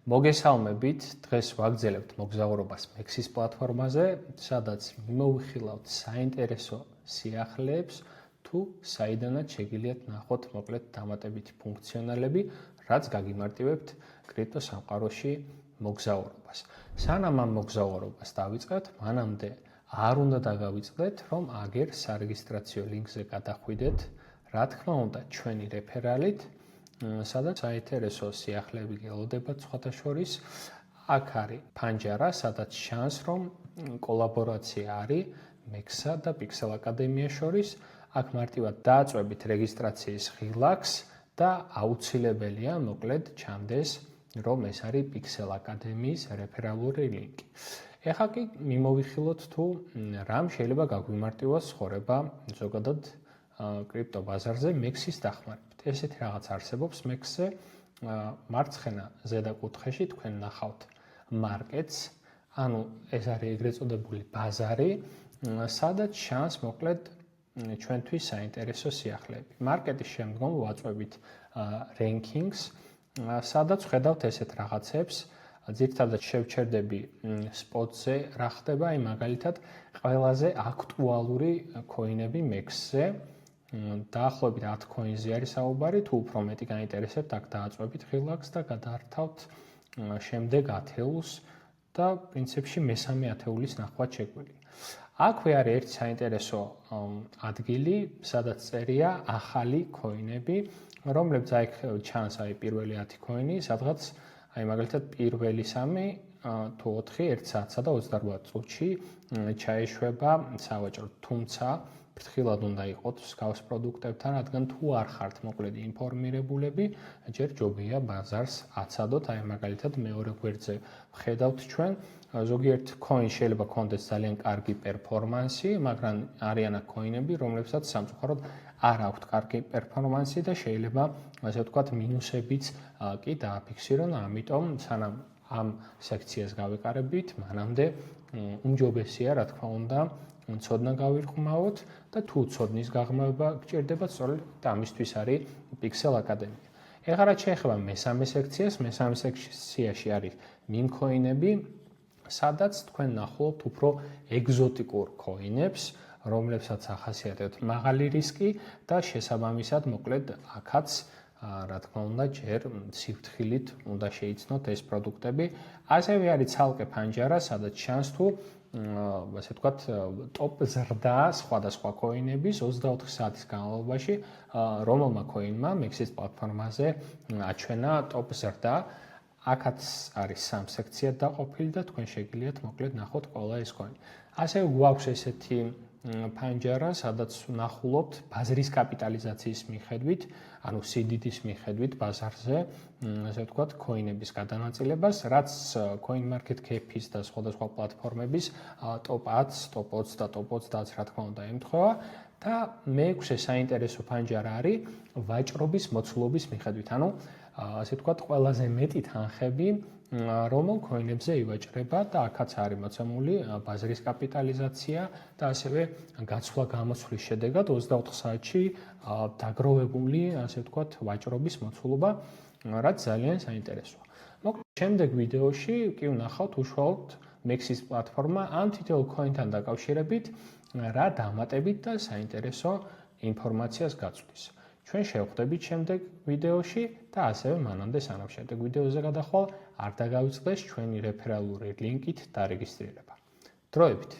მოგესალმებით, დღეს ვაგრძელებთ მოგზაურობას Mexis პლატფორმაზე, სადაც მიმოვიხილავთ საინტერესო სიახლეებს თუ საიდანაც შეგიძლიათ ნახოთ მოკლედ დამატებითი ფუნქციონალები, რაც გაგიმარტივებთ კრიპტო სამყაროში მოგზაურობას. სანამ ამ მოგზაურობას დავიწყებთ, მანამდე არ უნდა დაგავიწყდეთ, რომ აგერ სარეგისტრაციო ლინკზე გადახვიდეთ, რა თქმა უნდა, ჩვენი რეფერალით, სადაც საინტერესო სიახლეები გელოდებათ სხვათა შორის. აქ არის ფანჯარა, სადაც შანს, რომ კოლაბორაცია არის Mexis და Pixel აკადემიას შორის. აქ მარტივად დააწვევით რეგისტრაციის ღილაკს და აუცილებელია მოკლედ ჩანდეს, რომ ეს არის Pixel აკადემიის რეფერალური ლინკი. ეხლა კი მიმოვიხილოთ თუ რამ შეიძლება გაგვიმარტივოს ცხოვრება ზოგადად კრიპტო ბაზარზე Mexis დახმარებით. ესეთი რაღაც არსებობს Mexis-ზე, მარცხენა ზედა კუთხეში თქვენ ნახავთ markets, ანუ ეს არის ეგრეთ წოდებული ბაზარი, სადაც შანს მოკლედ ჩვენთვის საინტერესო სიახლეები. მარკეტის შემდგომ ვაწვევით rankings, სადაც ხედავთ ესეთ რაღაცებს, ძირითადად შევჩერდები spot-ზე რა ხდება, აი მაგალითად ყველაზე აქტუალური coin-ები Mexis-ზე. დაახლოებით 10 coin-ზე არის საუბარი, თუ უფრო მეტი გაინტერესებთ, აქ დააწვევით ღილაკს და გადაართავთ შემდეგ ათეულს და პრინციპში მესამე ათეულის ნახვაც შეგვიძლია. აქვე არის ერთი საინტერესო ადგილი, სადაც წერია ახალი coin-ები, რომლებიც აი ჩანს აი პირველი 10 coin-ი, სადღაც აი მაგალითად პირველი 3 თუ 4 1 საათსა და 28 წუთში ჩაეშვება სავაჭრო, თუმცა ფრთხილად უნდა იყოთ მსგავს პროდუქტებთან, რადგან თუ არ ხართ მოკლედ ინფორმირებულები, ჯერ ჯობია ბაზარს აცადოთ, აი მაგალითად მეორე გვერდზე ვხედავთ ჩვენ, ზოგიერთ coin შეიძლება კონდეს ძალიან კარგი პერფორმანსი, მაგრამ არიან აქ coin-ები, რომლებსაც სამწუხაროდ არ აქვთ კარგი პერფორმანსი და შეიძლება ასე ვთქვათ მინუსებიც კი დააფიქსირონ, ამიტომ სანამ ამ სექციას გავიყარებით, მანამდე უმჯობესია, რა თქმა უნდა, ცოდნა გავირყმავოთ და თუ ცოდნის გაღრმავება გჭირდება, სწორედ ამისთვის არის Pixel აკადემია. ეხლა რაც შეეხება მესამე სექციას, მესამე სექციაში არის meme coin-ები, სადაც თქვენ ნახულობთ უფრო ეგზოტიკურ coin-ებს, რომლებსაც ახასიათებთ მაღალი რისკი და შესაბამისად მოკლედ აქაც რა თქმა უნდა, ჯერ სიფრთხილით უნდა შეიცნოთ ეს პროდუქტები. ასევე არის ცალკე ფანჯარა, სადაც შანს თუ ასე ვთქვათ, ტოპ ზრდა სხვადასხვა coin-ების 24 საათის განმავლობაში, რომელმა coin-მა Mexis პლატფორმაზე აჩვენა ტოპ ზრდა. აქაც არის 3 სექციად დაყოფილი და თქვენ შეგიძლიათ მოკლედ ნახოთ ყველა ეს coin. ასევე გვაქვს ესეთი ფანჯარა, სადაც ნახულობთ ბაზრის კაპიტალიზაციის მიხედვით, ანუ CDD-ის მიხედვით ბაზარზე, ასე ვთქვათ, coin-ების გადანაწილებას, რაც CoinMarketCap-ის და სხვადასხვა პლატფორმების top 10, top 20 და top 30-ს რა თქმა უნდა ემთხვევა და მეექვსე საინტერესო ფანჯარა არის ვაჭრობის მოცულობის მიხედვით, ანუ ასე ვთქვათ, ყველაზე მეტი თანხები რომელ coin-ებზე ივაჭრება და აქაც არის მოცემული ბაზრის კაპიტალიზაცია და ასევე გაცვლა-გამოცვლის შედეგად 24 საათში დაგროვებული, ასე ვთქვათ, ვაჭრობის მოცულობა, რაც ძალიან საინტერესოა. მოკლედ, შემდეგ ვიდეოში კი ვნახავთ უშუალოდ Mexis პლატფორმა ამ თითოეულ coin-თან დაკავშირებით რა დამატებით და საინტერესო ინფორმაციას გაწვდის. ჩვენ შევხვდებით შემდეგ ვიდეოში და ასევე მანამდე სანამ შემდეგ ვიდეოზე გადახვალ, არ დაგავიწყდეს ჩვენი რეფერალური ლინკით დარეგისტრირება. დროებით!